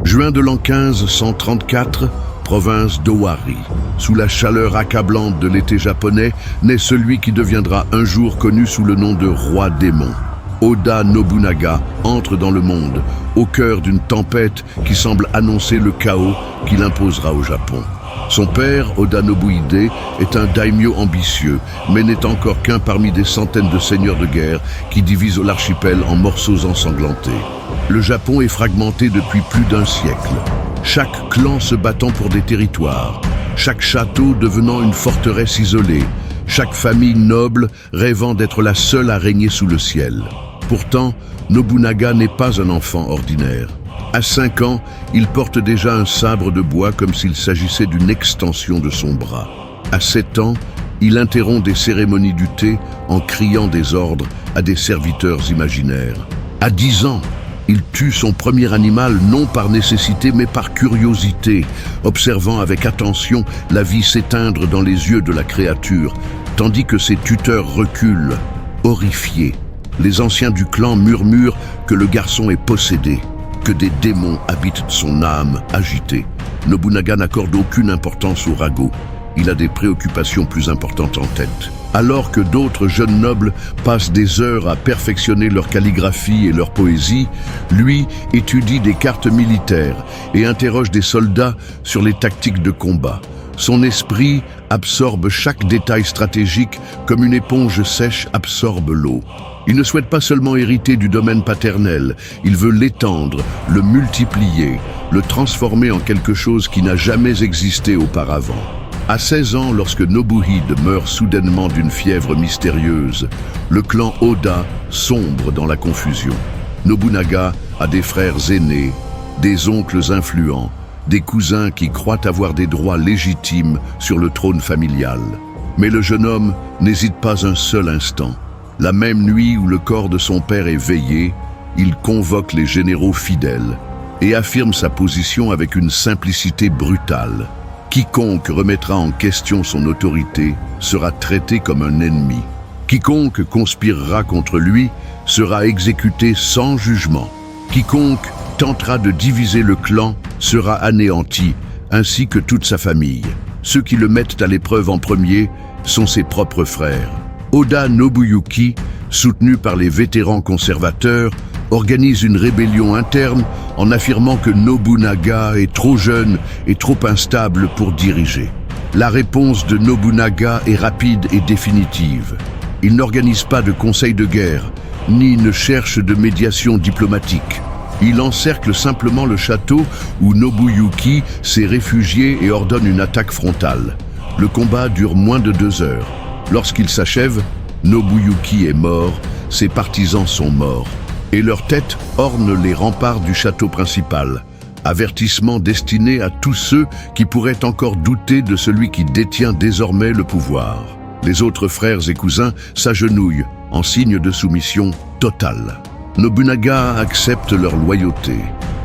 Juin de l'an 1534, province d'Owari. Sous la chaleur accablante de l'été japonais, naît celui qui deviendra un jour connu sous le nom de roi démon. Oda Nobunaga entre dans le monde, au cœur d'une tempête qui semble annoncer le chaos qu'il imposera au Japon. Son père, Oda Nobuhide, est un daimyo ambitieux, mais n'est encore qu'un parmi des centaines de seigneurs de guerre qui divisent l'archipel en morceaux ensanglantés. Le Japon est fragmenté depuis plus d'un siècle. Chaque clan se battant pour des territoires, chaque château devenant une forteresse isolée, chaque famille noble rêvant d'être la seule à régner sous le ciel. Pourtant, Nobunaga n'est pas un enfant ordinaire. À 5 ans, il porte déjà un sabre de bois comme s'il s'agissait d'une extension de son bras. À 7 ans, il interrompt des cérémonies du thé en criant des ordres à des serviteurs imaginaires. À 10 ans, il tue son premier animal non par nécessité mais par curiosité, observant avec attention la vie s'éteindre dans les yeux de la créature, tandis que ses tuteurs reculent, horrifiés. Les anciens du clan murmurent que le garçon est possédé, que des démons habitent son âme agitée. Nobunaga n'accorde aucune importance au ragot. Il a des préoccupations plus importantes en tête. Alors que d'autres jeunes nobles passent des heures à perfectionner leur calligraphie et leur poésie, lui étudie des cartes militaires et interroge des soldats sur les tactiques de combat. Son esprit absorbe chaque détail stratégique comme une éponge sèche absorbe l'eau. Il ne souhaite pas seulement hériter du domaine paternel, il veut l'étendre, le multiplier, le transformer en quelque chose qui n'a jamais existé auparavant. À 16 ans, lorsque Nobuhide meurt soudainement d'une fièvre mystérieuse, le clan Oda sombre dans la confusion. Nobunaga a des frères aînés, des oncles influents, des cousins qui croient avoir des droits légitimes sur le trône familial. Mais le jeune homme n'hésite pas un seul instant. La même nuit où le corps de son père est veillé, il convoque les généraux fidèles et affirme sa position avec une simplicité brutale. Quiconque remettra en question son autorité sera traité comme un ennemi. Quiconque conspirera contre lui sera exécuté sans jugement. Quiconque tentera de diviser le clan sera anéanti, ainsi que toute sa famille. Ceux qui le mettent à l'épreuve en premier sont ses propres frères. Oda Nobuyuki, soutenu par les vétérans conservateurs, organise une rébellion interne en affirmant que Nobunaga est trop jeune et trop instable pour diriger. La réponse de Nobunaga est rapide et définitive. Il n'organise pas de conseil de guerre, ni ne cherche de médiation diplomatique. Il encercle simplement le château où Nobuyuki s'est réfugié et ordonne une attaque frontale. Le combat dure moins de 2 heures. Lorsqu'il s'achève, Nobuyuki est mort, ses partisans sont morts, et leurs têtes ornent les remparts du château principal. Avertissement destiné à tous ceux qui pourraient encore douter de celui qui détient désormais le pouvoir. Les autres frères et cousins s'agenouillent en signe de soumission totale. Nobunaga accepte leur loyauté,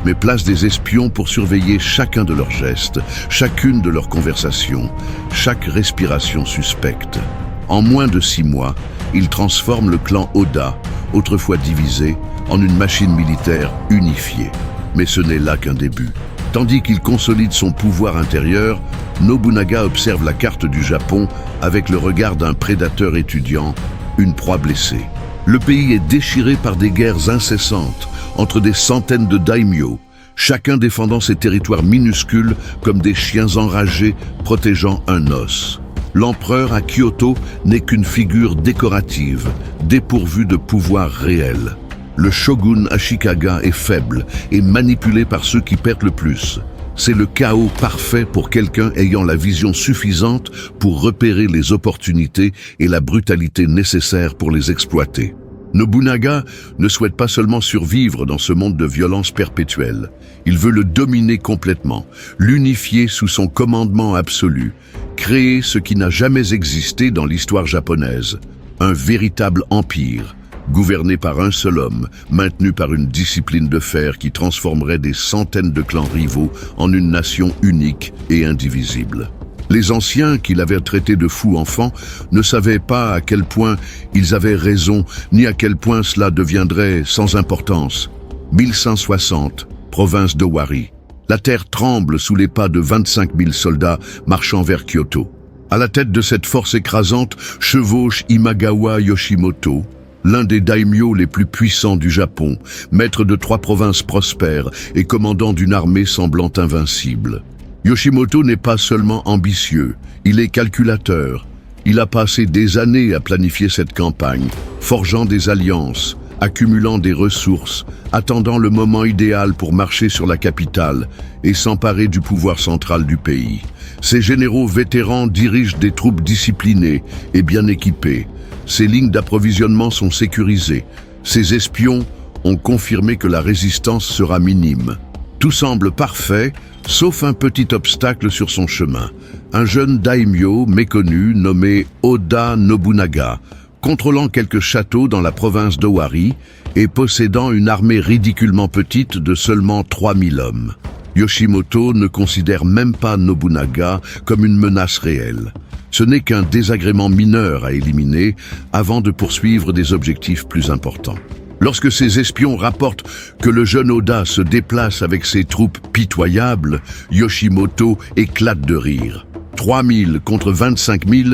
mais place des espions pour surveiller chacun de leurs gestes, chacune de leurs conversations, chaque respiration suspecte. En moins de 6 mois, il transforme le clan Oda, autrefois divisé, en une machine militaire unifiée. Mais ce n'est là qu'un début. Tandis qu'il consolide son pouvoir intérieur, Nobunaga observe la carte du Japon avec le regard d'un prédateur étudiant, une proie blessée. Le pays est déchiré par des guerres incessantes entre des centaines de daimyo, chacun défendant ses territoires minuscules comme des chiens enragés protégeant un os. L'empereur à Kyoto n'est qu'une figure décorative, dépourvue de pouvoir réel. Le shogun Ashikaga est faible et manipulé par ceux qui perdent le plus. C'est le chaos parfait pour quelqu'un ayant la vision suffisante pour repérer les opportunités et la brutalité nécessaires pour les exploiter. Nobunaga ne souhaite pas seulement survivre dans ce monde de violence perpétuelle. Il veut le dominer complètement, l'unifier sous son commandement absolu, créer ce qui n'a jamais existé dans l'histoire japonaise, un véritable empire, gouverné par un seul homme, maintenu par une discipline de fer qui transformerait des centaines de clans rivaux en une nation unique et indivisible. Les anciens, qui l'avaient traité de fou enfant, ne savaient pas à quel point ils avaient raison, ni à quel point cela deviendrait sans importance. 1160, province d'Owari. La terre tremble sous les pas de 25 000 soldats marchant vers Kyoto. À la tête de cette force écrasante chevauche Imagawa Yoshimoto, l'un des daimyos les plus puissants du Japon, maître de 3 provinces prospères et commandant d'une armée semblant invincible. Yoshimoto n'est pas seulement ambitieux, il est calculateur. Il a passé des années à planifier cette campagne, forgeant des alliances, accumulant des ressources, attendant le moment idéal pour marcher sur la capitale et s'emparer du pouvoir central du pays. Ces généraux vétérans dirigent des troupes disciplinées et bien équipées. Ces lignes d'approvisionnement sont sécurisées. Ces espions ont confirmé que la résistance sera minime. Tout semble parfait, sauf un petit obstacle sur son chemin. Un jeune daimyo méconnu nommé Oda Nobunaga, contrôlant quelques châteaux dans la province d'Owari et possédant une armée ridiculement petite de seulement 3000 hommes. Yoshimoto ne considère même pas Nobunaga comme une menace réelle. Ce n'est qu'un désagrément mineur à éliminer avant de poursuivre des objectifs plus importants. Lorsque ces espions rapportent que le jeune Oda se déplace avec ses troupes pitoyables, Yoshimoto éclate de rire. 3000 contre 25 000,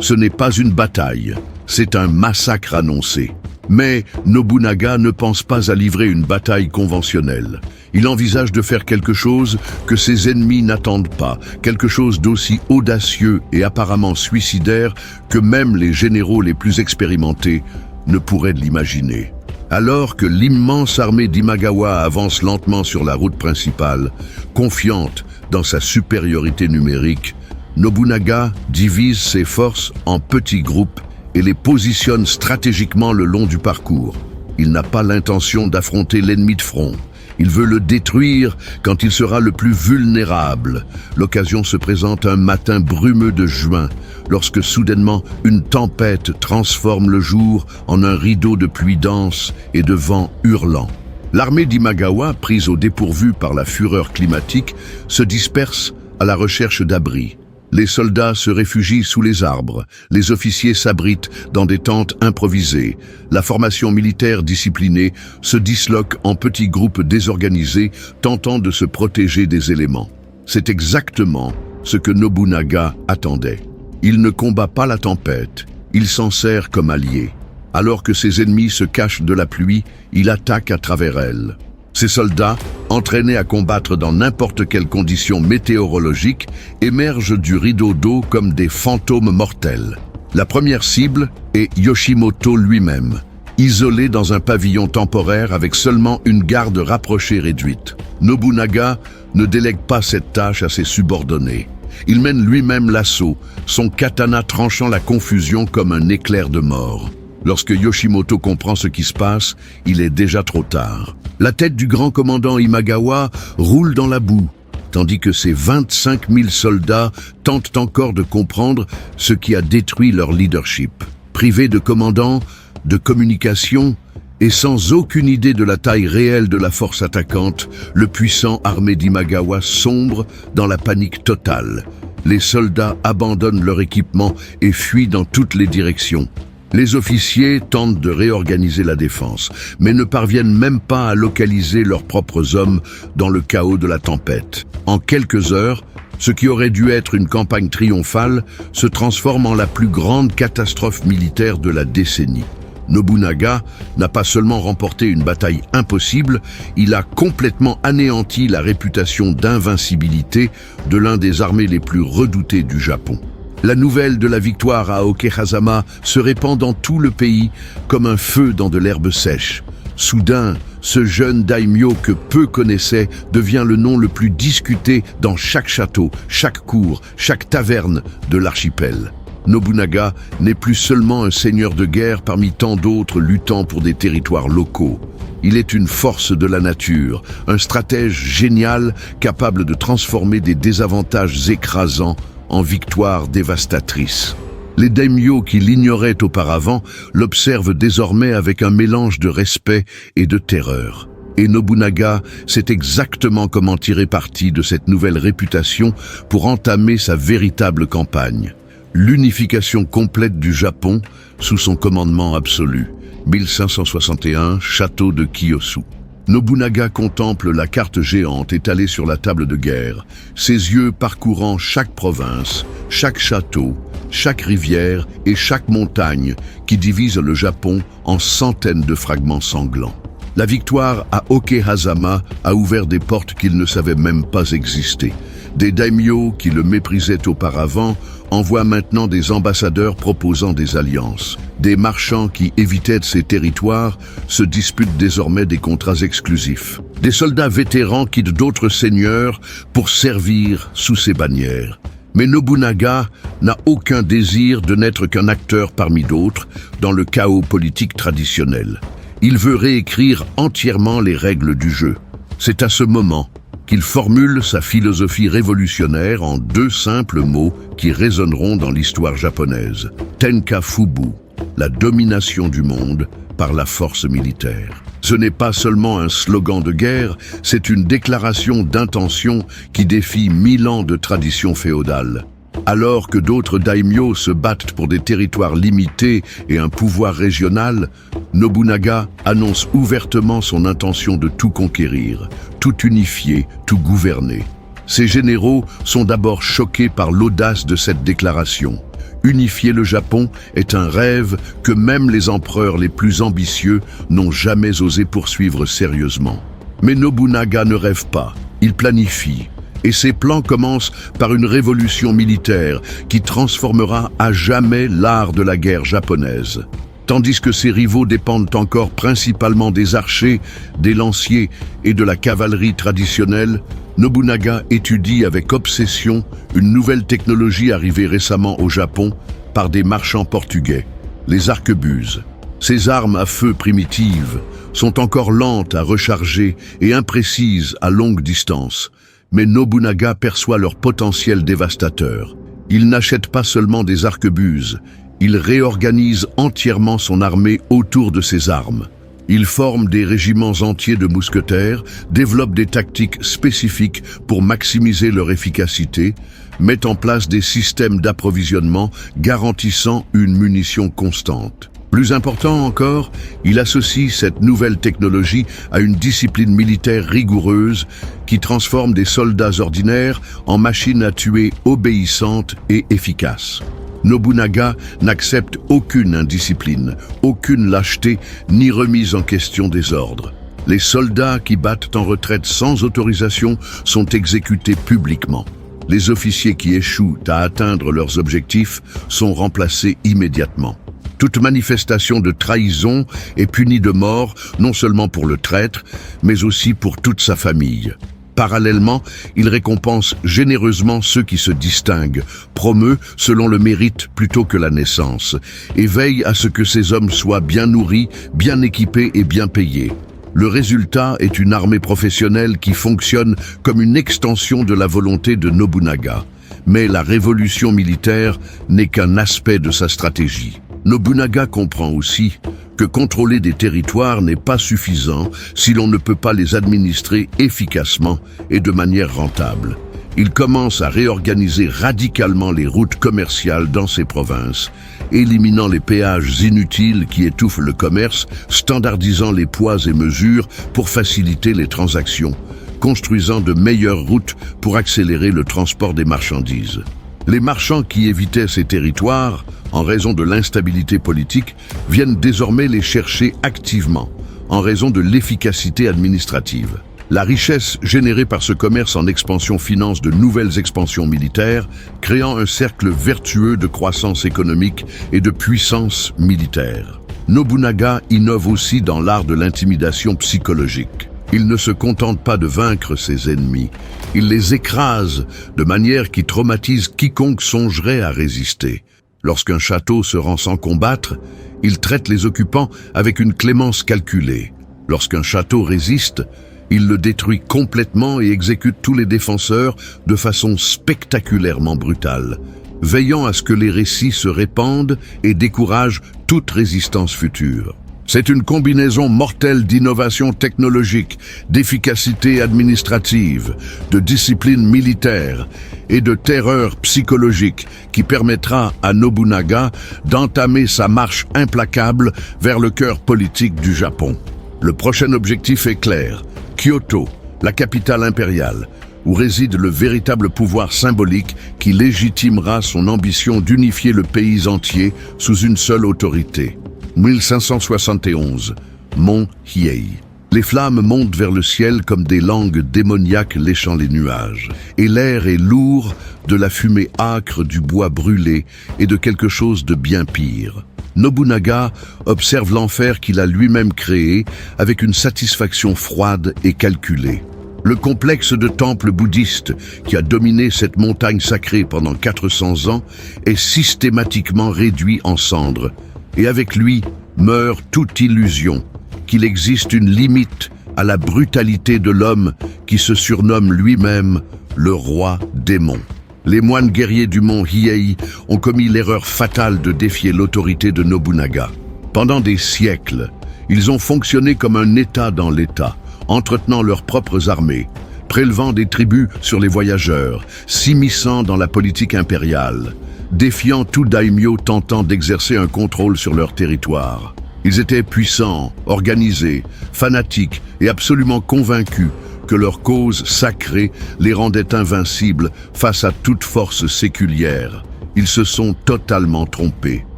ce n'est pas une bataille, c'est un massacre annoncé. Mais Nobunaga ne pense pas à livrer une bataille conventionnelle. Il envisage de faire quelque chose que ses ennemis n'attendent pas, quelque chose d'aussi audacieux et apparemment suicidaire que même les généraux les plus expérimentés ne pourraient l'imaginer. Alors que l'immense armée d'Imagawa avance lentement sur la route principale, confiante dans sa supériorité numérique, Nobunaga divise ses forces en petits groupes et les positionne stratégiquement le long du parcours. Il n'a pas l'intention d'affronter l'ennemi de front. Il veut le détruire quand il sera le plus vulnérable. L'occasion se présente un matin brumeux de juin, lorsque soudainement une tempête transforme le jour en un rideau de pluie dense et de vent hurlant. L'armée d'Imagawa, prise au dépourvu par la fureur climatique, se disperse à la recherche d'abris. Les soldats se réfugient sous les arbres, les officiers s'abritent dans des tentes improvisées, la formation militaire disciplinée se disloque en petits groupes désorganisés tentant de se protéger des éléments. C'est exactement ce que Nobunaga attendait. Il ne combat pas la tempête, il s'en sert comme allié. Alors que ses ennemis se cachent de la pluie, il attaque à travers elle. Ces soldats, entraînés à combattre dans n'importe quelle condition météorologique, émergent du rideau d'eau comme des fantômes mortels. La première cible est Yoshimoto lui-même, isolé dans un pavillon temporaire avec seulement une garde rapprochée réduite. Nobunaga ne délègue pas cette tâche à ses subordonnés. Il mène lui-même l'assaut, son katana tranchant la confusion comme un éclair de mort. Lorsque Yoshimoto comprend ce qui se passe, il est déjà trop tard. La tête du grand commandant Imagawa roule dans la boue, tandis que ses 25 000 soldats tentent encore de comprendre ce qui a détruit leur leadership. Privés de commandant, de communication et sans aucune idée de la taille réelle de la force attaquante, le puissant armée d'Imagawa sombre dans la panique totale. Les soldats abandonnent leur équipement et fuient dans toutes les directions. Les officiers tentent de réorganiser la défense, mais ne parviennent même pas à localiser leurs propres hommes dans le chaos de la tempête. En quelques heures, ce qui aurait dû être une campagne triomphale se transforme en la plus grande catastrophe militaire de la décennie. Nobunaga n'a pas seulement remporté une bataille impossible, il a complètement anéanti la réputation d'invincibilité de l'un des armées les plus redoutées du Japon. La nouvelle de la victoire à Okehazama se répand dans tout le pays comme un feu dans de l'herbe sèche. Soudain, ce jeune daimyo que peu connaissaient devient le nom le plus discuté dans chaque château, chaque cour, chaque taverne de l'archipel. Nobunaga n'est plus seulement un seigneur de guerre parmi tant d'autres luttant pour des territoires locaux. Il est une force de la nature, un stratège génial capable de transformer des désavantages écrasants en victoire dévastatrice. Les daimyos qui l'ignoraient auparavant l'observent désormais avec un mélange de respect et de terreur. Et Nobunaga sait exactement comment tirer parti de cette nouvelle réputation pour entamer sa véritable campagne. L'unification complète du Japon sous son commandement absolu. 1561, château de Kiyosu. Nobunaga contemple la carte géante étalée sur la table de guerre, ses yeux parcourant chaque province, chaque château, chaque rivière et chaque montagne qui divise le Japon en centaines de fragments sanglants. La victoire à Okehazama a ouvert des portes qu'il ne savait même pas exister. Des daimyos qui le méprisaient auparavant envoient maintenant des ambassadeurs proposant des alliances. Des marchands qui évitaient ces territoires se disputent désormais des contrats exclusifs. Des soldats vétérans quittent d'autres seigneurs pour servir sous ces bannières. Mais Nobunaga n'a aucun désir de n'être qu'un acteur parmi d'autres dans le chaos politique traditionnel. Il veut réécrire entièrement les règles du jeu. C'est à ce moment qu'il formule sa philosophie révolutionnaire en 2 simples mots qui résonneront dans l'histoire japonaise. Tenka Fubu, la domination du monde par la force militaire. Ce n'est pas seulement un slogan de guerre, c'est une déclaration d'intention qui défie 1000 ans de tradition féodale. Alors que d'autres daimyos se battent pour des territoires limités et un pouvoir régional, Nobunaga annonce ouvertement son intention de tout conquérir, tout unifier, tout gouverner. Ses généraux sont d'abord choqués par l'audace de cette déclaration. Unifier le Japon est un rêve que même les empereurs les plus ambitieux n'ont jamais osé poursuivre sérieusement. Mais Nobunaga ne rêve pas, il planifie. Et ses plans commencent par une révolution militaire qui transformera à jamais l'art de la guerre japonaise. Tandis que ses rivaux dépendent encore principalement des archers, des lanciers et de la cavalerie traditionnelle, Nobunaga étudie avec obsession une nouvelle technologie arrivée récemment au Japon par des marchands portugais, les arquebuses. Ces armes à feu primitives sont encore lentes à recharger et imprécises à longue distance. Mais Nobunaga perçoit leur potentiel dévastateur. Il n'achète pas seulement des arquebuses, il réorganise entièrement son armée autour de ces armes. Il forme des régiments entiers de mousquetaires, développe des tactiques spécifiques pour maximiser leur efficacité, met en place des systèmes d'approvisionnement garantissant une munition constante. Plus important encore, il associe cette nouvelle technologie à une discipline militaire rigoureuse qui transforme des soldats ordinaires en machines à tuer obéissantes et efficaces. Nobunaga n'accepte aucune indiscipline, aucune lâcheté ni remise en question des ordres. Les soldats qui battent en retraite sans autorisation sont exécutés publiquement. Les officiers qui échouent à atteindre leurs objectifs sont remplacés immédiatement. Toute manifestation de trahison est punie de mort, non seulement pour le traître, mais aussi pour toute sa famille. Parallèlement, il récompense généreusement ceux qui se distinguent, promeut selon le mérite plutôt que la naissance, et veille à ce que ces hommes soient bien nourris, bien équipés et bien payés. Le résultat est une armée professionnelle qui fonctionne comme une extension de la volonté de Nobunaga. Mais la révolution militaire n'est qu'un aspect de sa stratégie. Nobunaga comprend aussi que contrôler des territoires n'est pas suffisant si l'on ne peut pas les administrer efficacement et de manière rentable. Il commence à réorganiser radicalement les routes commerciales dans ces provinces, éliminant les péages inutiles qui étouffent le commerce, standardisant les poids et mesures pour faciliter les transactions, construisant de meilleures routes pour accélérer le transport des marchandises. Les marchands qui évitaient ces territoires, en raison de l'instabilité politique, viennent désormais les chercher activement, en raison de l'efficacité administrative. La richesse générée par ce commerce en expansion finance de nouvelles expansions militaires, créant un cercle vertueux de croissance économique et de puissance militaire. Nobunaga innove aussi dans l'art de l'intimidation psychologique. Il ne se contente pas de vaincre ses ennemis, il les écrase de manière qui traumatise quiconque songerait à résister. Lorsqu'un château se rend sans combattre, il traite les occupants avec une clémence calculée. Lorsqu'un château résiste, il le détruit complètement et exécute tous les défenseurs de façon spectaculairement brutale, veillant à ce que les récits se répandent et découragent toute résistance future. C'est une combinaison mortelle d'innovation technologique, d'efficacité administrative, de discipline militaire et de terreur psychologique qui permettra à Nobunaga d'entamer sa marche implacable vers le cœur politique du Japon. Le prochain objectif est clair, Kyoto, la capitale impériale, où réside le véritable pouvoir symbolique qui légitimera son ambition d'unifier le pays entier sous une seule autorité. 1571, Mont Hiei. Les flammes montent vers le ciel comme des langues démoniaques léchant les nuages, et l'air est lourd de la fumée âcre du bois brûlé et de quelque chose de bien pire. Nobunaga observe l'enfer qu'il a lui-même créé avec une satisfaction froide et calculée. Le complexe de temples bouddhistes qui a dominé cette montagne sacrée pendant 400 ans est systématiquement réduit en cendres, et avec lui meurt toute illusion qu'il existe une limite à la brutalité de l'homme qui se surnomme lui-même le roi démon. Les moines guerriers du mont Hiei ont commis l'erreur fatale de défier l'autorité de Nobunaga. Pendant des siècles, ils ont fonctionné comme un État dans l'État, entretenant leurs propres armées, prélevant des tribus sur les voyageurs, s'immisçant dans la politique impériale, défiant tout daimyo tentant d'exercer un contrôle sur leur territoire. Ils étaient puissants, organisés, fanatiques et absolument convaincus que leur cause sacrée les rendait invincibles face à toute force séculière. Ils se sont totalement trompés.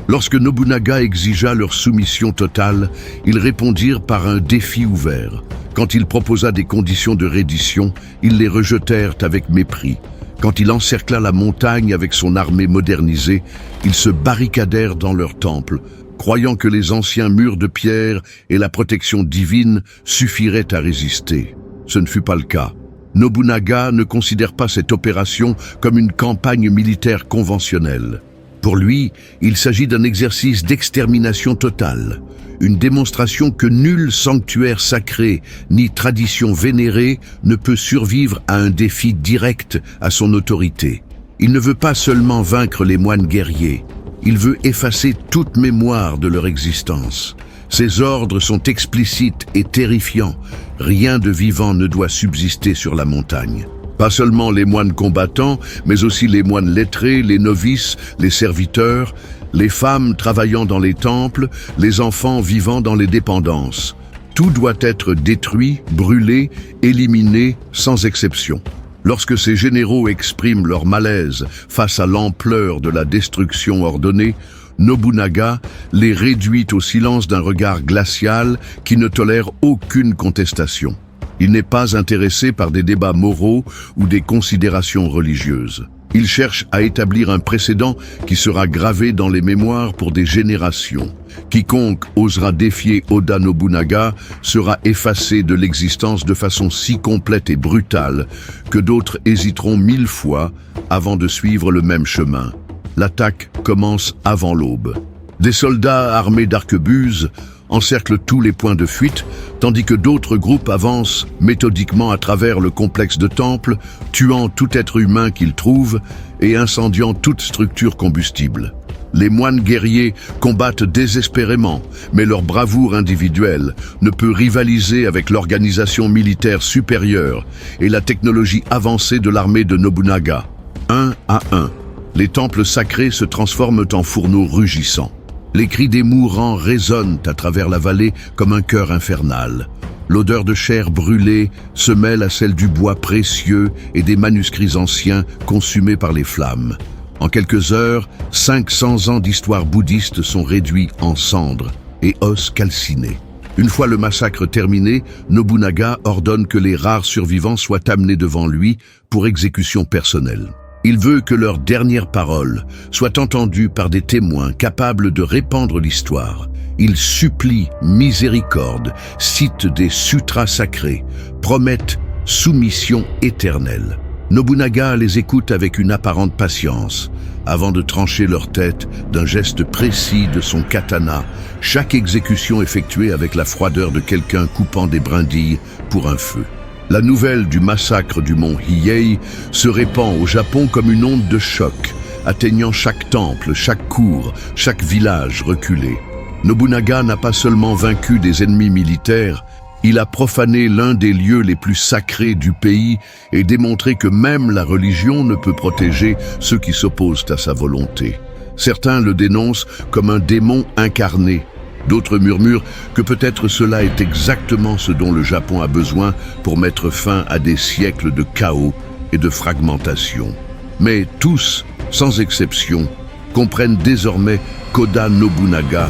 Lorsque Nobunaga exigea leur soumission totale, ils répondirent par un défi ouvert. Quand il proposa des conditions de reddition, ils les rejetèrent avec mépris. Quand il encercla la montagne avec son armée modernisée, ils se barricadèrent dans leur temple, croyant que les anciens murs de pierre et la protection divine suffiraient à résister. Ce ne fut pas le cas. Nobunaga ne considère pas cette opération comme une campagne militaire conventionnelle. Pour lui, il s'agit d'un exercice d'extermination totale, une démonstration que nul sanctuaire sacré ni tradition vénérée ne peut survivre à un défi direct à son autorité. Il ne veut pas seulement vaincre les moines guerriers, il veut effacer toute mémoire de leur existence. Ses ordres sont explicites et terrifiants. Rien de vivant ne doit subsister sur la montagne. Pas seulement les moines combattants, mais aussi les moines lettrés, les novices, les serviteurs, les femmes travaillant dans les temples, les enfants vivant dans les dépendances. Tout doit être détruit, brûlé, éliminé, sans exception. Lorsque ces généraux expriment leur malaise face à l'ampleur de la destruction ordonnée, Nobunaga les réduit au silence d'un regard glacial qui ne tolère aucune contestation. Il n'est pas intéressé par des débats moraux ou des considérations religieuses. Il cherche à établir un précédent qui sera gravé dans les mémoires pour des générations. Quiconque osera défier Oda Nobunaga sera effacé de l'existence de façon si complète et brutale que d'autres hésiteront 1000 fois avant de suivre le même chemin. L'attaque commence avant l'aube. Des soldats armés d'arquebuses encerclent tous les points de fuite, tandis que d'autres groupes avancent méthodiquement à travers le complexe de temples, tuant tout être humain qu'ils trouvent et incendiant toute structure combustible. Les moines guerriers combattent désespérément, mais leur bravoure individuelle ne peut rivaliser avec l'organisation militaire supérieure et la technologie avancée de l'armée de Nobunaga. 1 à 1. Les temples sacrés se transforment en fourneaux rugissants. Les cris des mourants résonnent à travers la vallée comme un chœur infernal. L'odeur de chair brûlée se mêle à celle du bois précieux et des manuscrits anciens consumés par les flammes. En quelques heures, 500 ans d'histoire bouddhiste sont réduits en cendres et os calcinés. Une fois le massacre terminé, Nobunaga ordonne que les rares survivants soient amenés devant lui pour exécution personnelle. Il veut que leurs dernières paroles soient entendues par des témoins capables de répandre l'histoire. Il supplie miséricorde, cite des sutras sacrés, promettent soumission éternelle. Nobunaga les écoute avec une apparente patience, avant de trancher leur tête d'un geste précis de son katana, chaque exécution effectuée avec la froideur de quelqu'un coupant des brindilles pour un feu. La nouvelle du massacre du mont Hiei se répand au Japon comme une onde de choc, atteignant chaque temple, chaque cour, chaque village reculé. Nobunaga n'a pas seulement vaincu des ennemis militaires, il a profané l'un des lieux les plus sacrés du pays et démontré que même la religion ne peut protéger ceux qui s'opposent à sa volonté. Certains le dénoncent comme un démon incarné, D'autres murmurent que peut-être cela est exactement ce dont le Japon a besoin pour mettre fin à des siècles de chaos et de fragmentation. Mais tous, sans exception, comprennent désormais qu'Oda Nobunaga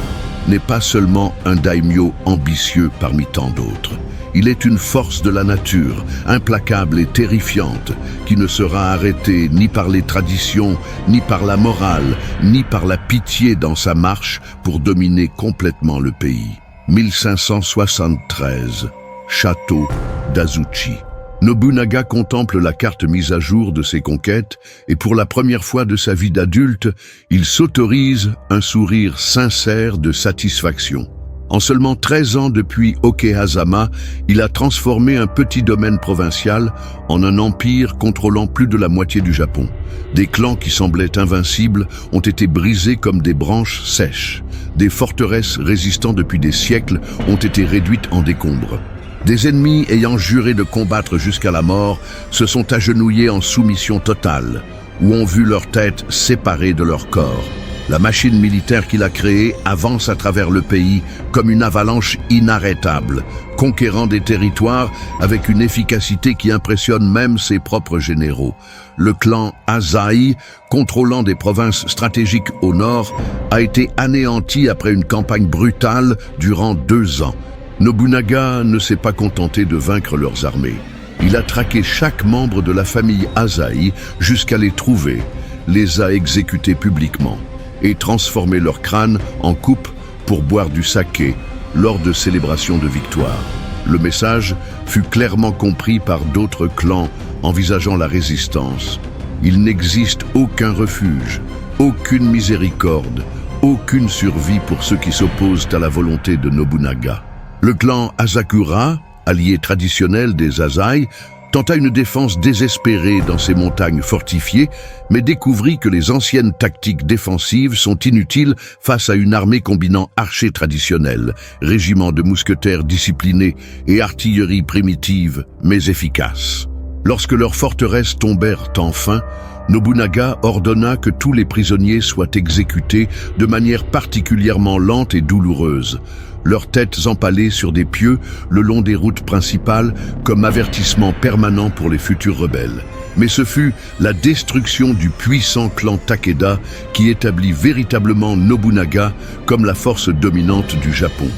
n'est pas seulement un daimyo ambitieux parmi tant d'autres. Il est une force de la nature, implacable et terrifiante, qui ne sera arrêtée ni par les traditions, ni par la morale, ni par la pitié dans sa marche pour dominer complètement le pays. 1573, château d'Azuchi. Nobunaga contemple la carte mise à jour de ses conquêtes et pour la première fois de sa vie d'adulte, il s'autorise un sourire sincère de satisfaction. En seulement 13 ans depuis Okehazama, il a transformé un petit domaine provincial en un empire contrôlant plus de la moitié du Japon. Des clans qui semblaient invincibles ont été brisés comme des branches sèches. Des forteresses résistant depuis des siècles ont été réduites en décombres. Des ennemis ayant juré de combattre jusqu'à la mort se sont agenouillés en soumission totale, ou ont vu leur tête séparée de leur corps. La machine militaire qu'il a créée avance à travers le pays comme une avalanche inarrêtable, conquérant des territoires avec une efficacité qui impressionne même ses propres généraux. Le clan Asahi, contrôlant des provinces stratégiques au nord, a été anéanti après une campagne brutale durant 2 ans. Nobunaga ne s'est pas contenté de vaincre leurs armées. Il a traqué chaque membre de la famille Asahi jusqu'à les trouver, les a exécutés publiquement et transformé leurs crânes en coupe pour boire du saké lors de célébrations de victoire. Le message fut clairement compris par d'autres clans envisageant la résistance. Il n'existe aucun refuge, aucune miséricorde, aucune survie pour ceux qui s'opposent à la volonté de Nobunaga. Le clan Asakura, allié traditionnel des Asahi, tenta une défense désespérée dans ces montagnes fortifiées, mais découvrit que les anciennes tactiques défensives sont inutiles face à une armée combinant archers traditionnels, régiments de mousquetaires disciplinés et artillerie primitive mais efficace. Lorsque leurs forteresses tombèrent enfin, Nobunaga ordonna que tous les prisonniers soient exécutés de manière particulièrement lente et douloureuse, leurs têtes empalées sur des pieux le long des routes principales comme avertissement permanent pour les futurs rebelles. Mais ce fut la destruction du puissant clan Takeda qui établit véritablement Nobunaga comme la force dominante du Japon.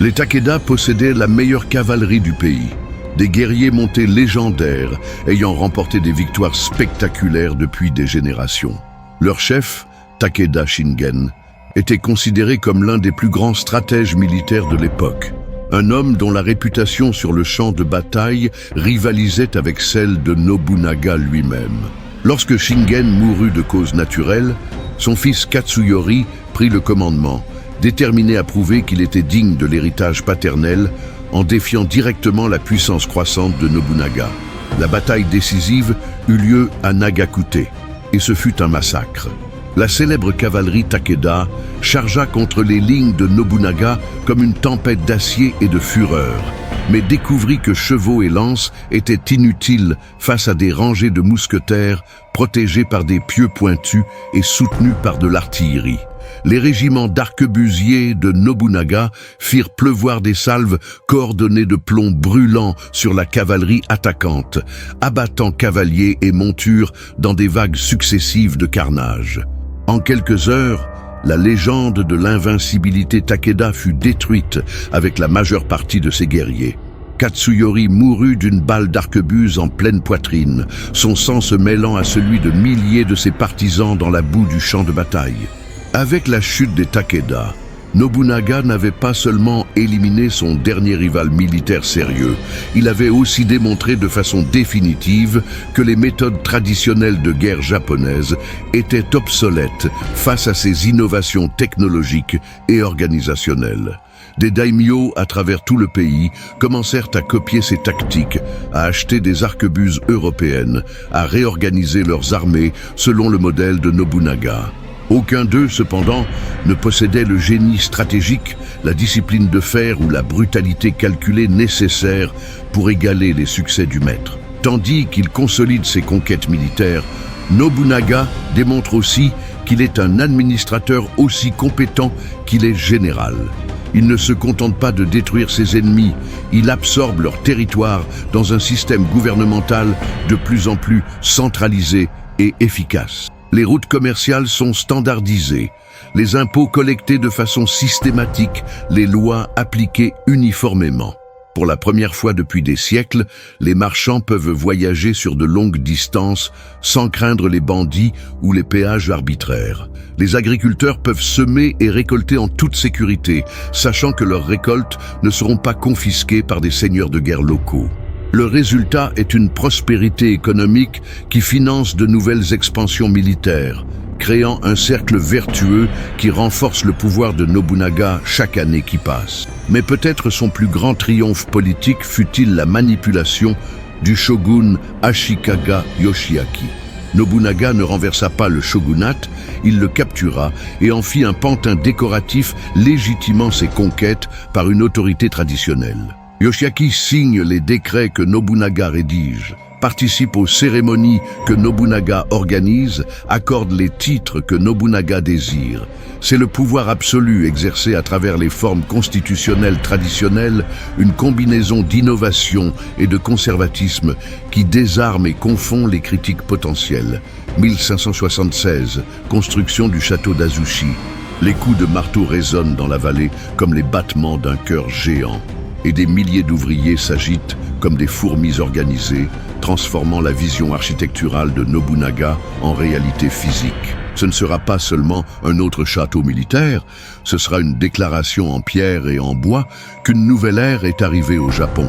Les Takeda possédaient la meilleure cavalerie du pays, des guerriers montés légendaires ayant remporté des victoires spectaculaires depuis des générations. Leur chef, Takeda Shingen, était considéré comme l'un des plus grands stratèges militaires de l'époque. Un homme dont la réputation sur le champ de bataille rivalisait avec celle de Nobunaga lui-même. Lorsque Shingen mourut de cause naturelle, son fils Katsuyori prit le commandement, déterminé à prouver qu'il était digne de l'héritage paternel en défiant directement la puissance croissante de Nobunaga. La bataille décisive eut lieu à Nagakute, et ce fut un massacre. La célèbre cavalerie Takeda chargea contre les lignes de Nobunaga comme une tempête d'acier et de fureur, mais découvrit que chevaux et lances étaient inutiles face à des rangées de mousquetaires protégés par des pieux pointus et soutenus par de l'artillerie. Les régiments d'arquebusiers de Nobunaga firent pleuvoir des salves coordonnées de plomb brûlant sur la cavalerie attaquante, abattant cavaliers et montures dans des vagues successives de carnage. En quelques heures, la légende de l'invincibilité Takeda fut détruite avec la majeure partie de ses guerriers. Katsuyori mourut d'une balle d'arquebuse en pleine poitrine, son sang se mêlant à celui de milliers de ses partisans dans la boue du champ de bataille. Avec la chute des Takeda, Nobunaga n'avait pas seulement éliminé son dernier rival militaire sérieux, il avait aussi démontré de façon définitive que les méthodes traditionnelles de guerre japonaises étaient obsolètes face à ses innovations technologiques et organisationnelles. Des daimyos à travers tout le pays commencèrent à copier ces tactiques, à acheter des arquebuses européennes, à réorganiser leurs armées selon le modèle de Nobunaga. Aucun d'eux, cependant, ne possédait le génie stratégique, la discipline de fer ou la brutalité calculée nécessaires pour égaler les succès du maître. Tandis qu'il consolide ses conquêtes militaires, Nobunaga démontre aussi qu'il est un administrateur aussi compétent qu'il est général. Il ne se contente pas de détruire ses ennemis, il absorbe leur territoire dans un système gouvernemental de plus en plus centralisé et efficace. Les routes commerciales sont standardisées, les impôts collectés de façon systématique, les lois appliquées uniformément. Pour la première fois depuis des siècles, les marchands peuvent voyager sur de longues distances sans craindre les bandits ou les péages arbitraires. Les agriculteurs peuvent semer et récolter en toute sécurité, sachant que leurs récoltes ne seront pas confisquées par des seigneurs de guerre locaux. Le résultat est une prospérité économique qui finance de nouvelles expansions militaires, créant un cercle vertueux qui renforce le pouvoir de Nobunaga chaque année qui passe. Mais peut-être son plus grand triomphe politique fut-il la manipulation du shogun Ashikaga Yoshiaki. Nobunaga ne renversa pas le shogunat, il le captura et en fit un pantin décoratif légitimant ses conquêtes par une autorité traditionnelle. Yoshiaki signe les décrets que Nobunaga rédige, participe aux cérémonies que Nobunaga organise, accorde les titres que Nobunaga désire. C'est le pouvoir absolu exercé à travers les formes constitutionnelles traditionnelles, une combinaison d'innovation et de conservatisme qui désarme et confond les critiques potentielles. 1576, construction du château d'Azuchi. Les coups de marteau résonnent dans la vallée comme les battements d'un cœur géant. Et des milliers d'ouvriers s'agitent comme des fourmis organisées, transformant la vision architecturale de Nobunaga en réalité physique. Ce ne sera pas seulement un autre château militaire, ce sera une déclaration en pierre et en bois qu'une nouvelle ère est arrivée au Japon.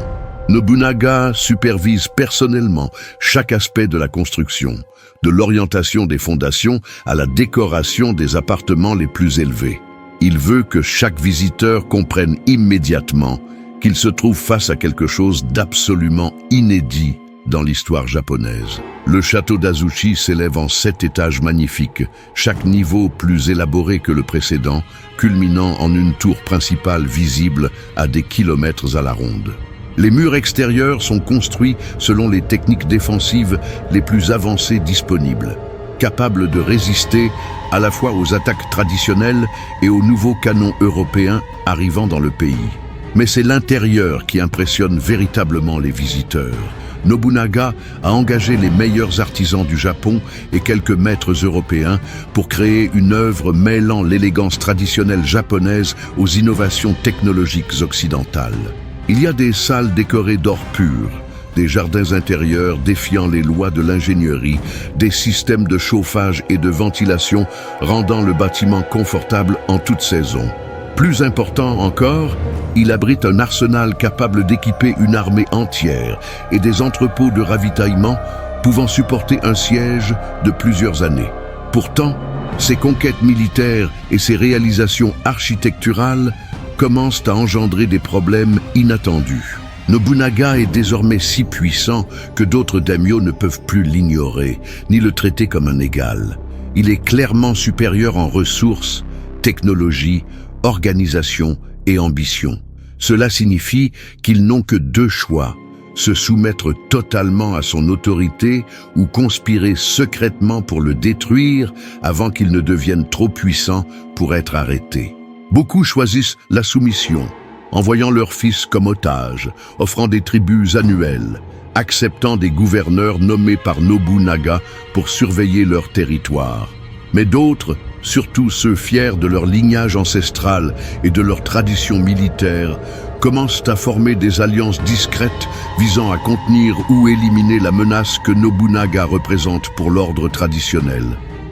Nobunaga supervise personnellement chaque aspect de la construction, de l'orientation des fondations à la décoration des appartements les plus élevés. Il veut que chaque visiteur comprenne immédiatement qu'il se trouve face à quelque chose d'absolument inédit dans l'histoire japonaise. Le château d'Azuchi s'élève en 7 étages magnifiques, chaque niveau plus élaboré que le précédent, culminant en une tour principale visible à des kilomètres à la ronde. Les murs extérieurs sont construits selon les techniques défensives les plus avancées disponibles, capables de résister à la fois aux attaques traditionnelles et aux nouveaux canons européens arrivant dans le pays. Mais c'est l'intérieur qui impressionne véritablement les visiteurs. Nobunaga a engagé les meilleurs artisans du Japon et quelques maîtres européens pour créer une œuvre mêlant l'élégance traditionnelle japonaise aux innovations technologiques occidentales. Il y a des salles décorées d'or pur, des jardins intérieurs défiant les lois de l'ingénierie, des systèmes de chauffage et de ventilation rendant le bâtiment confortable en toute saison. Plus important encore, il abrite un arsenal capable d'équiper une armée entière et des entrepôts de ravitaillement pouvant supporter un siège de plusieurs années. Pourtant, ses conquêtes militaires et ses réalisations architecturales commencent à engendrer des problèmes inattendus. Nobunaga est désormais si puissant que d'autres daimyos ne peuvent plus l'ignorer, ni le traiter comme un égal. Il est clairement supérieur en ressources, technologie, organisation et ambition. Cela signifie qu'ils n'ont que 2 choix, se soumettre totalement à son autorité ou conspirer secrètement pour le détruire avant qu'il ne devienne trop puissant pour être arrêté. Beaucoup choisissent la soumission, envoyant leurs fils comme otages, offrant des tributs annuels, acceptant des gouverneurs nommés par Nobunaga pour surveiller leur territoire. Mais d'autres, surtout ceux fiers de leur lignage ancestral et de leur tradition militaire, commencent à former des alliances discrètes visant à contenir ou éliminer la menace que Nobunaga représente pour l'ordre traditionnel.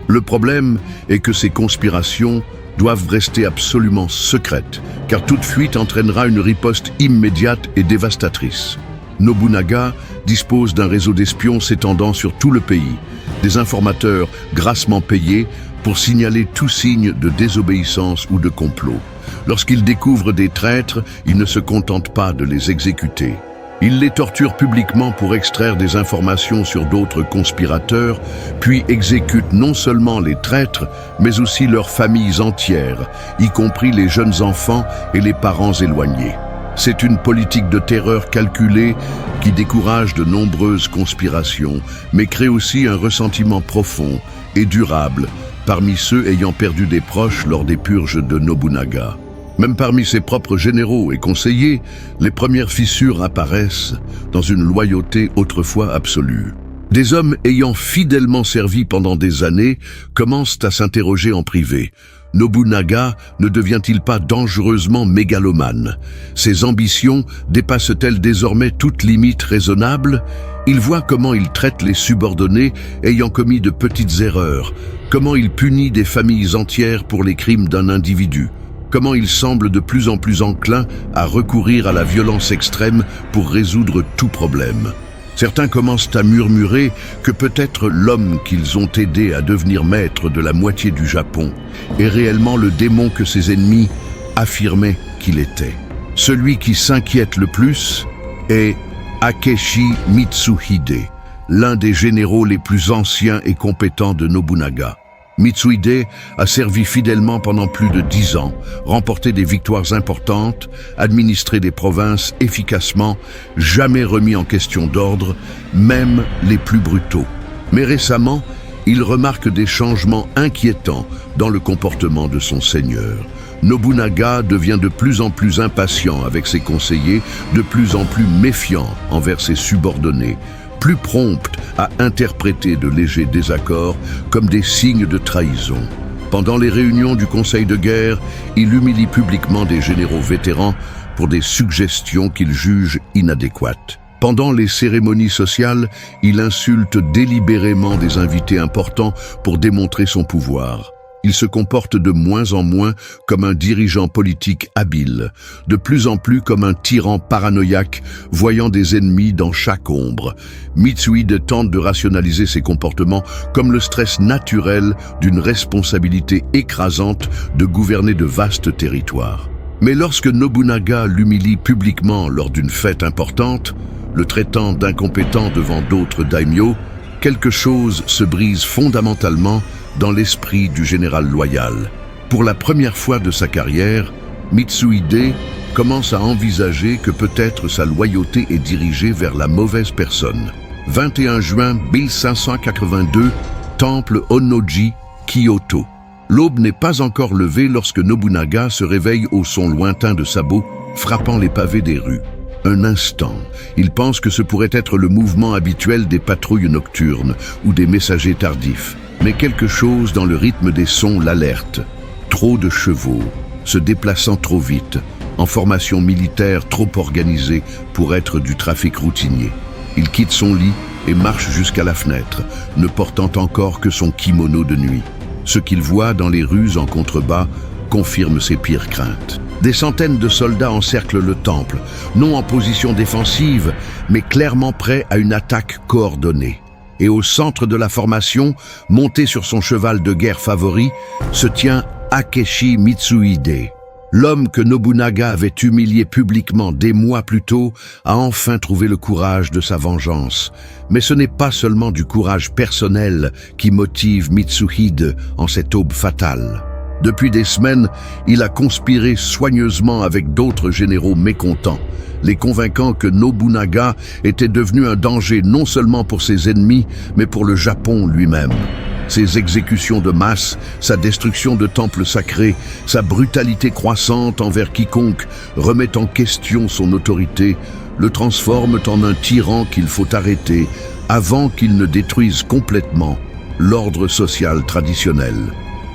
Le problème est que ces conspirations doivent rester absolument secrètes, car toute fuite entraînera une riposte immédiate et dévastatrice. Nobunaga dispose d'un réseau d'espions s'étendant sur tout le pays, des informateurs grassement payés pour signaler tout signe de désobéissance ou de complot. Lorsqu'il découvre des traîtres, il ne se contente pas de les exécuter. Il les torture publiquement pour extraire des informations sur d'autres conspirateurs, puis exécute non seulement les traîtres, mais aussi leurs familles entières, y compris les jeunes enfants et les parents éloignés. C'est une politique de terreur calculée qui décourage de nombreuses conspirations, mais crée aussi un ressentiment profond et durable parmi ceux ayant perdu des proches lors des purges de Nobunaga. Même parmi ses propres généraux et conseillers, les premières fissures apparaissent dans une loyauté autrefois absolue. Des hommes ayant fidèlement servi pendant des années commencent à s'interroger en privé. Nobunaga ne devient-il pas dangereusement mégalomane? Ses ambitions dépassent-elles désormais toute limite raisonnable? Il voit comment il traite les subordonnés ayant commis de petites erreurs, comment il punit des familles entières pour les crimes d'un individu, comment il semble de plus en plus enclin à recourir à la violence extrême pour résoudre tout problème. Certains commencent à murmurer que peut-être l'homme qu'ils ont aidé à devenir maître de la moitié du Japon est réellement le démon que ses ennemis affirmaient qu'il était. Celui qui s'inquiète le plus est Akechi Mitsuhide, l'un des généraux les plus anciens et compétents de Nobunaga. Mitsuhide a servi fidèlement pendant plus de 10 ans, remporté des victoires importantes, administré des provinces efficacement, jamais remis en question d'ordre, même les plus brutaux. Mais récemment, il remarque des changements inquiétants dans le comportement de son seigneur. Nobunaga devient de plus en plus impatient avec ses conseillers, de plus en plus méfiant envers ses subordonnés, plus prompte à interpréter de légers désaccords comme des signes de trahison. Pendant les réunions du Conseil de guerre, il humilie publiquement des généraux vétérans pour des suggestions qu'il juge inadéquates. Pendant les cérémonies sociales, il insulte délibérément des invités importants pour démontrer son pouvoir. Il se comporte de moins en moins comme un dirigeant politique habile, de plus en plus comme un tyran paranoïaque, voyant des ennemis dans chaque ombre. Mitsuhide tente de rationaliser ses comportements comme le stress naturel d'une responsabilité écrasante de gouverner de vastes territoires. Mais lorsque Nobunaga l'humilie publiquement lors d'une fête importante, le traitant d'incompétent devant d'autres daimyo, quelque chose se brise fondamentalement dans l'esprit du général loyal. Pour la première fois de sa carrière, Mitsuhide commence à envisager que peut-être sa loyauté est dirigée vers la mauvaise personne. 21 juin 1582, temple Honnoji, Kyoto. L'aube n'est pas encore levée lorsque Nobunaga se réveille au son lointain de sabots frappant les pavés des rues. Un instant, il pense que ce pourrait être le mouvement habituel des patrouilles nocturnes ou des messagers tardifs. Mais quelque chose dans le rythme des sons l'alerte. Trop de chevaux, se déplaçant trop vite, en formation militaire trop organisée pour être du trafic routinier. Il quitte son lit et marche jusqu'à la fenêtre, ne portant encore que son kimono de nuit. Ce qu'il voit dans les rues en contrebas confirme ses pires craintes. Des centaines de soldats encerclent le temple, non en position défensive, mais clairement prêts à une attaque coordonnée. Et au centre de la formation, monté sur son cheval de guerre favori, se tient Akechi Mitsuhide. L'homme que Nobunaga avait humilié publiquement des mois plus tôt a enfin trouvé le courage de sa vengeance. Mais ce n'est pas seulement du courage personnel qui motive Mitsuhide en cette aube fatale. Depuis des semaines, il a conspiré soigneusement avec d'autres généraux mécontents, les convainquant que Nobunaga était devenu un danger non seulement pour ses ennemis, mais pour le Japon lui-même. Ses exécutions de masse, sa destruction de temples sacrés, sa brutalité croissante envers quiconque remet en question son autorité, le transforment en un tyran qu'il faut arrêter avant qu'il ne détruise complètement l'ordre social traditionnel.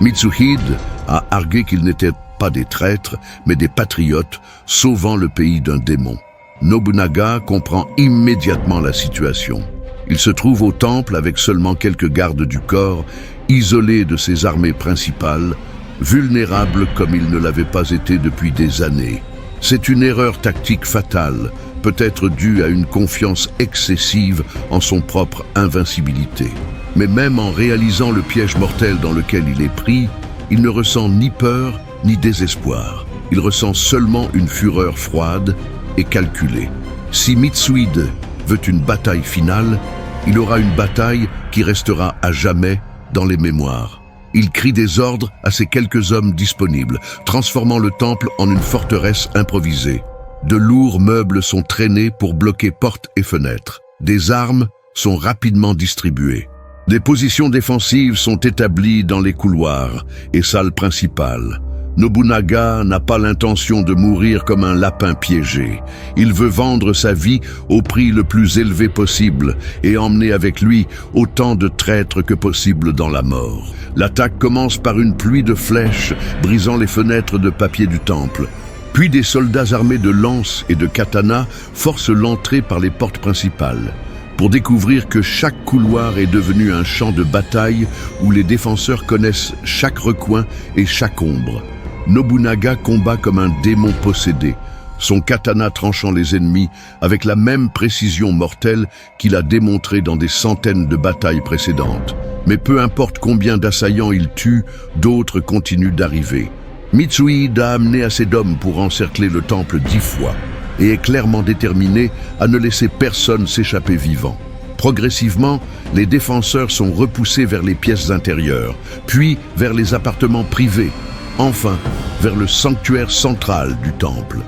Mitsuhide a argué qu'ils n'étaient pas des traîtres, mais des patriotes, sauvant le pays d'un démon. Nobunaga comprend immédiatement la situation. Il se trouve au temple avec seulement quelques gardes du corps, isolé de ses armées principales, vulnérable comme il ne l'avait pas été depuis des années. C'est une erreur tactique fatale, peut-être due à une confiance excessive en son propre invincibilité. Mais même en réalisant le piège mortel dans lequel il est pris, il ne ressent ni peur ni désespoir. Il ressent seulement une fureur froide et calculée. Si Mitsuhide veut une bataille finale, il aura une bataille qui restera à jamais dans les mémoires. Il crie des ordres à ses quelques hommes disponibles, transformant le temple en une forteresse improvisée. De lourds meubles sont traînés pour bloquer portes et fenêtres. Des armes sont rapidement distribuées. Des positions défensives sont établies dans les couloirs et salles principales. Nobunaga n'a pas l'intention de mourir comme un lapin piégé. Il veut vendre sa vie au prix le plus élevé possible et emmener avec lui autant de traîtres que possible dans la mort. L'attaque commence par une pluie de flèches brisant les fenêtres de papier du temple. Puis des soldats armés de lances et de katanas forcent l'entrée par les portes principales, pour découvrir que chaque couloir est devenu un champ de bataille où les défenseurs connaissent chaque recoin et chaque ombre. Nobunaga combat comme un démon possédé, son katana tranchant les ennemis avec la même précision mortelle qu'il a démontré dans des centaines de batailles précédentes. Mais peu importe combien d'assaillants il tue, d'autres continuent d'arriver. Mitsuhide a amené assez d'hommes pour encercler le temple 10 fois et est clairement déterminé à ne laisser personne s'échapper vivant. Progressivement, les défenseurs sont repoussés vers les pièces intérieures, puis vers les appartements privés, enfin vers le sanctuaire central du temple.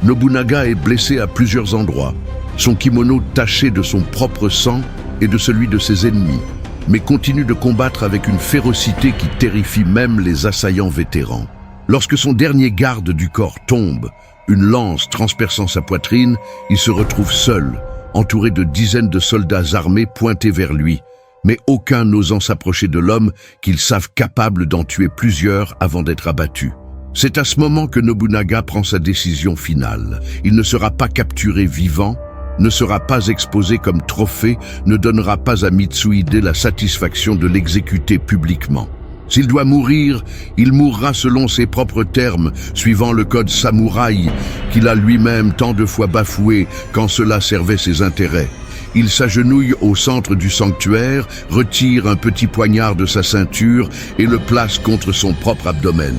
Nobunaga est blessé à plusieurs endroits, son kimono taché de son propre sang et de celui de ses ennemis, mais continue de combattre avec une férocité qui terrifie même les assaillants vétérans. Lorsque son dernier garde du corps tombe, une lance transperçant sa poitrine, il se retrouve seul, entouré de dizaines de soldats armés pointés vers lui, mais aucun n'osant s'approcher de l'homme qu'ils savent capable d'en tuer plusieurs avant d'être abattu. C'est à ce moment que Nobunaga prend sa décision finale. Il ne sera pas capturé vivant, ne sera pas exposé comme trophée, ne donnera pas à Mitsuhide la satisfaction de l'exécuter publiquement. S'il doit mourir, il mourra selon ses propres termes, suivant le code samouraï qu'il a lui-même tant de fois bafoué quand cela servait ses intérêts. Il s'agenouille au centre du sanctuaire, retire un petit poignard de sa ceinture et le place contre son propre abdomen.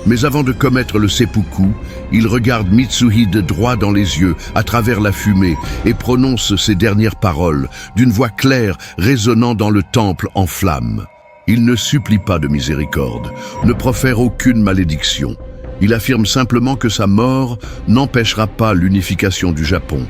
Mais avant de commettre le seppuku, il regarde Mitsuhide droit dans les yeux, à travers la fumée, et prononce ces dernières paroles, d'une voix claire résonnant dans le temple en flammes. Il ne supplie pas de miséricorde, ne profère aucune malédiction. Il affirme simplement que sa mort n'empêchera pas l'unification du Japon.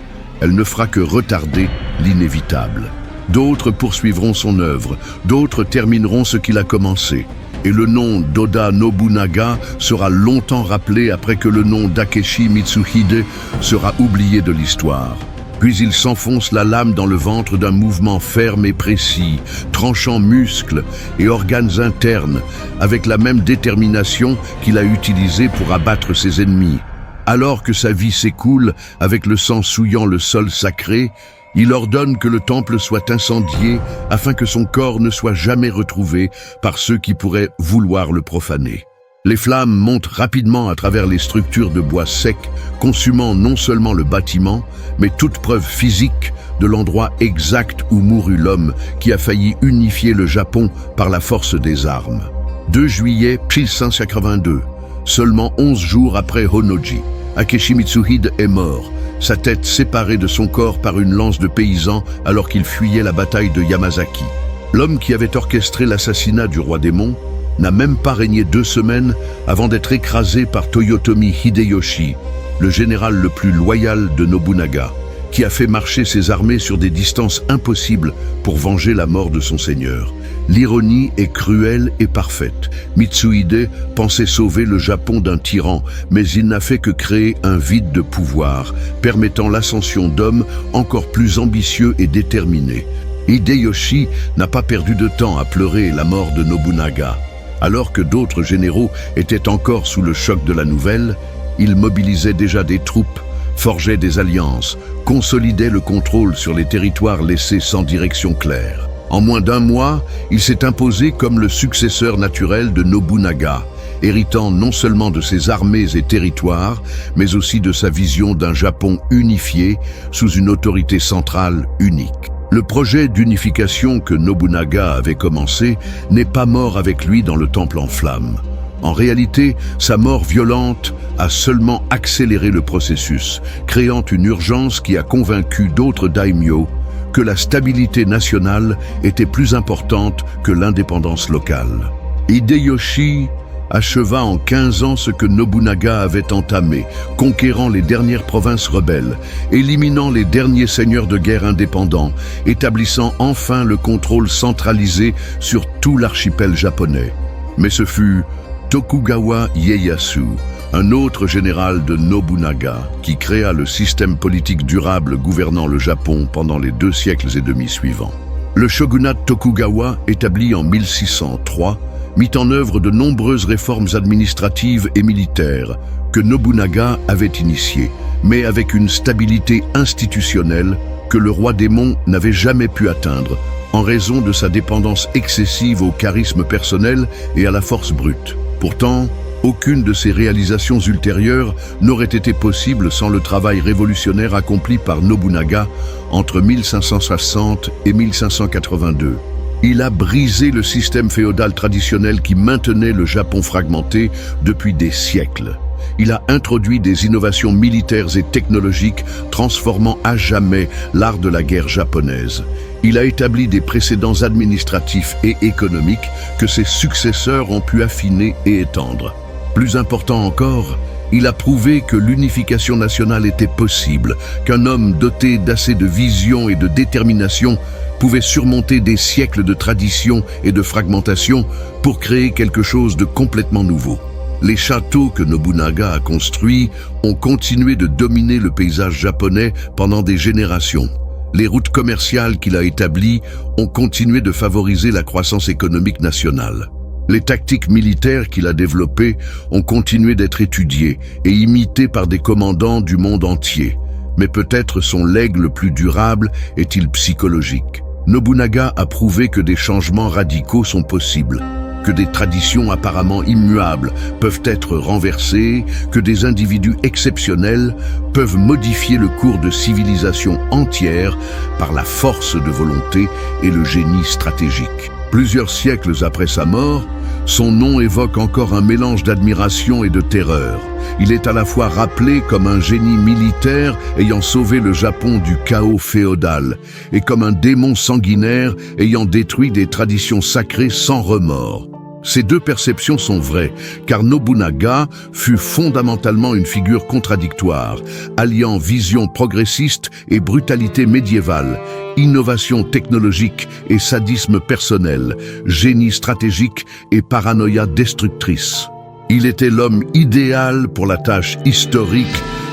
Elle ne fera que retarder l'inévitable. D'autres poursuivront son œuvre, d'autres termineront ce qu'il a commencé. Et le nom d'Oda Nobunaga sera longtemps rappelé après que le nom d'Akechi Mitsuhide sera oublié de l'histoire. Puis il s'enfonce la lame dans le ventre d'un mouvement ferme et précis, tranchant muscles et organes internes, avec la même détermination qu'il a utilisée pour abattre ses ennemis. Alors que sa vie s'écoule, avec le sang souillant le sol sacré, il ordonne que le temple soit incendié afin que son corps ne soit jamais retrouvé par ceux qui pourraient vouloir le profaner. Les flammes montent rapidement à travers les structures de bois sec, consumant non seulement le bâtiment, mais toute preuve physique de l'endroit exact où mourut l'homme qui a failli unifier le Japon par la force des armes. 2 juillet 1582, seulement 11 jours après Honnoji, Akechi Mitsuhide est mort, sa tête séparée de son corps par une lance de paysan alors qu'il fuyait la bataille de Yamazaki. L'homme qui avait orchestré l'assassinat du roi démon n'a même pas régné 2 semaines avant d'être écrasé par Toyotomi Hideyoshi, le général le plus loyal de Nobunaga, qui a fait marcher ses armées sur des distances impossibles pour venger la mort de son seigneur. L'ironie est cruelle et parfaite. Mitsuhide pensait sauver le Japon d'un tyran, mais il n'a fait que créer un vide de pouvoir, permettant l'ascension d'hommes encore plus ambitieux et déterminés. Hideyoshi n'a pas perdu de temps à pleurer la mort de Nobunaga. Alors que d'autres généraux étaient encore sous le choc de la nouvelle, il mobilisait déjà des troupes, forgeait des alliances, consolidait le contrôle sur les territoires laissés sans direction claire. En moins d'1 mois, il s'est imposé comme le successeur naturel de Nobunaga, héritant non seulement de ses armées et territoires, mais aussi de sa vision d'un Japon unifié sous une autorité centrale unique. Le projet d'unification que Nobunaga avait commencé n'est pas mort avec lui dans le temple en flammes. En réalité, sa mort violente a seulement accéléré le processus, créant une urgence qui a convaincu d'autres daimyo que la stabilité nationale était plus importante que l'indépendance locale. Hideyoshi acheva en 15 ans ce que Nobunaga avait entamé, conquérant les dernières provinces rebelles, éliminant les derniers seigneurs de guerre indépendants, établissant enfin le contrôle centralisé sur tout l'archipel japonais. Mais ce fut Tokugawa Ieyasu, un autre général de Nobunaga, qui créa le système politique durable gouvernant le Japon pendant les 2 siècles et demi suivants. Le shogunat Tokugawa, établi en 1603, mit en œuvre de nombreuses réformes administratives et militaires que Nobunaga avait initiées, mais avec une stabilité institutionnelle que le roi démon n'avait jamais pu atteindre, en raison de sa dépendance excessive au charisme personnel et à la force brute. Pourtant, aucune de ces réalisations ultérieures n'aurait été possible sans le travail révolutionnaire accompli par Nobunaga entre 1560 et 1582. Il a brisé le système féodal traditionnel qui maintenait le Japon fragmenté depuis des siècles. Il a introduit des innovations militaires et technologiques transformant à jamais l'art de la guerre japonaise. Il a établi des précédents administratifs et économiques que ses successeurs ont pu affiner et étendre. Plus important encore, il a prouvé que l'unification nationale était possible, qu'un homme doté d'assez de vision et de détermination pouvait surmonter des siècles de tradition et de fragmentation pour créer quelque chose de complètement nouveau. Les châteaux que Nobunaga a construits ont continué de dominer le paysage japonais pendant des générations. Les routes commerciales qu'il a établies ont continué de favoriser la croissance économique nationale. Les tactiques militaires qu'il a développées ont continué d'être étudiées et imitées par des commandants du monde entier. Mais peut-être son legs le plus durable est-il psychologique. Nobunaga a prouvé que des changements radicaux sont possibles, que des traditions apparemment immuables peuvent être renversées, que des individus exceptionnels peuvent modifier le cours de civilisations entières par la force de volonté et le génie stratégique. Plusieurs siècles après sa mort, son nom évoque encore un mélange d'admiration et de terreur. Il est à la fois rappelé comme un génie militaire ayant sauvé le Japon du chaos féodal et comme un démon sanguinaire ayant détruit des traditions sacrées sans remords. Ces deux perceptions sont vraies, car Nobunaga fut fondamentalement une figure contradictoire, alliant vision progressiste et brutalité médiévale, innovation technologique et sadisme personnel, génie stratégique et paranoïa destructrice. Il était l'homme idéal pour la tâche historique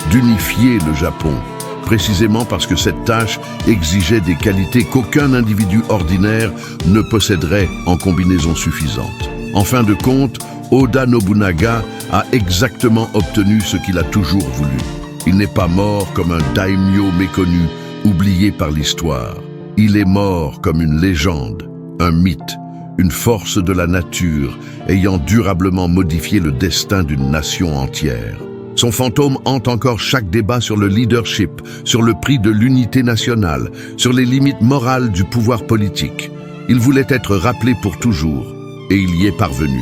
d'unifier le Japon, précisément parce que cette tâche exigeait des qualités qu'aucun individu ordinaire ne posséderait en combinaison suffisante. En fin de compte, Oda Nobunaga a exactement obtenu ce qu'il a toujours voulu. Il n'est pas mort comme un daimyo méconnu, oublié par l'histoire. Il est mort comme une légende, un mythe, une force de la nature ayant durablement modifié le destin d'une nation entière. Son fantôme hante encore chaque débat sur le leadership, sur le prix de l'unité nationale, sur les limites morales du pouvoir politique. Il voulait être rappelé pour toujours, et il y est parvenu.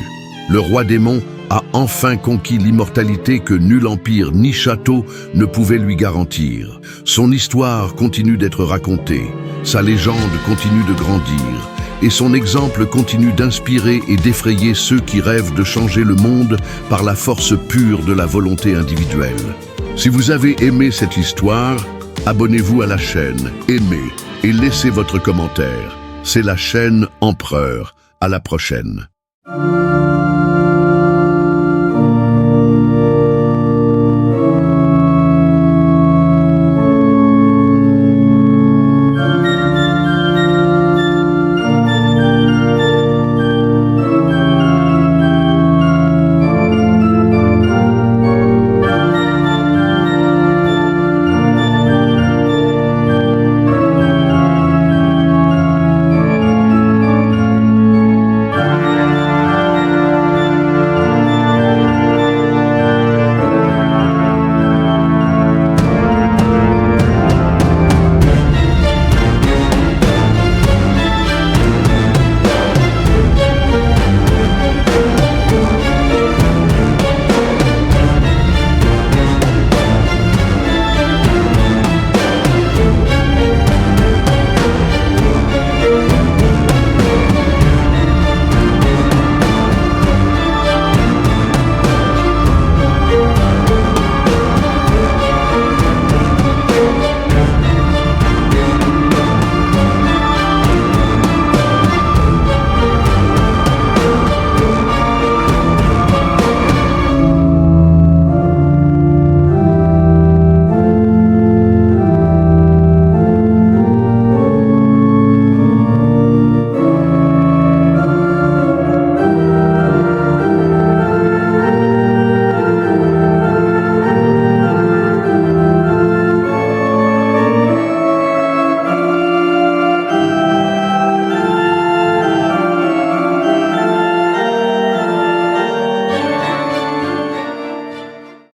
Le roi démon a enfin conquis l'immortalité que nul empire ni château ne pouvait lui garantir. Son histoire continue d'être racontée, sa légende continue de grandir, et son exemple continue d'inspirer et d'effrayer ceux qui rêvent de changer le monde par la force pure de la volonté individuelle. Si vous avez aimé cette histoire, abonnez-vous à la chaîne, aimez et laissez votre commentaire. C'est la chaîne Empereur. À la prochaine.